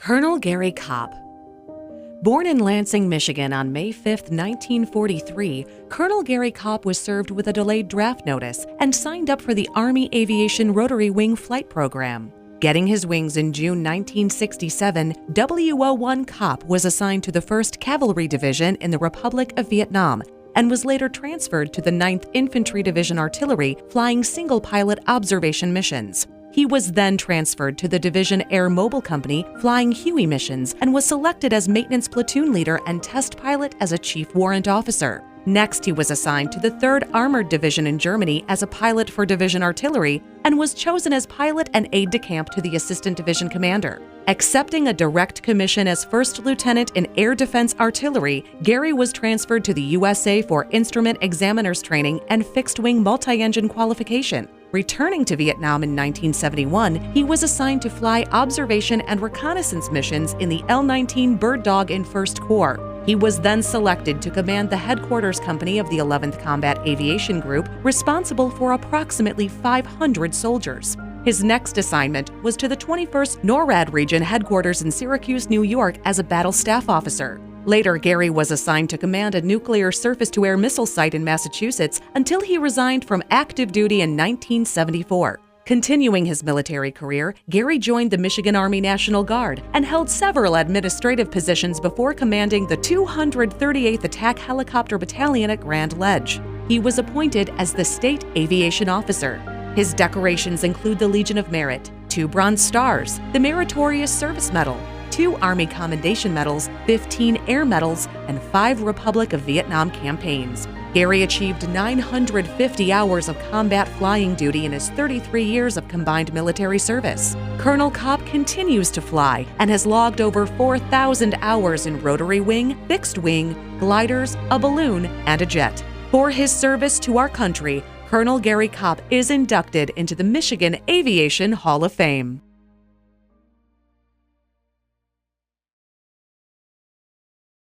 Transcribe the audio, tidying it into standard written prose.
Colonel Gary Copp. Born in Lansing, Michigan on May 5, 1943, Colonel Gary Copp was served with a delayed draft notice and signed up for the Army Aviation Rotary Wing Flight Program. Getting his wings in June 1967, WO-1 Copp was assigned to the 1st Cavalry Division in the Republic of Vietnam and was later transferred to the 9th Infantry Division Artillery, flying single-pilot observation missions. He was then transferred to the Division Air Mobile Company, flying Huey missions, and was selected as maintenance platoon leader and test pilot as a chief warrant officer. Next, he was assigned to the 3rd Armored Division in Germany as a pilot for Division Artillery and was chosen as pilot and aide-de-camp to the Assistant Division Commander. Accepting a direct commission as First Lieutenant in Air Defense Artillery, Gary was transferred to the USA for Instrument Examiner's Training and Fixed-Wing Multi-Engine Qualification. Returning to Vietnam in 1971, he was assigned to fly observation and reconnaissance missions in the L-19 Bird Dog in 1st Corps. He was then selected to command the headquarters company of the 11th Combat Aviation Group, responsible for approximately 500 soldiers. His next assignment was to the 21st NORAD Region headquarters in Syracuse, New York as a battle staff officer. Later, Gary was assigned to command a nuclear surface-to-air missile site in Massachusetts until he resigned from active duty in 1974. Continuing his military career, Gary joined the Michigan Army National Guard and held several administrative positions before commanding the 238th Attack Helicopter Battalion at Grand Ledge. He was appointed as the State Aviation Officer. His decorations include the Legion of Merit, 2 Bronze Stars, the Meritorious Service Medal, 2 Army Commendation Medals, 15 Air Medals, and 5 Republic of Vietnam campaigns. Gary achieved 950 hours of combat flying duty in his 33 years of combined military service. Colonel Copp continues to fly and has logged over 4,000 hours in rotary wing, fixed wing, gliders, a balloon, and a jet. For his service to our country, Colonel Gary Copp is inducted into the Michigan Aviation Hall of Fame.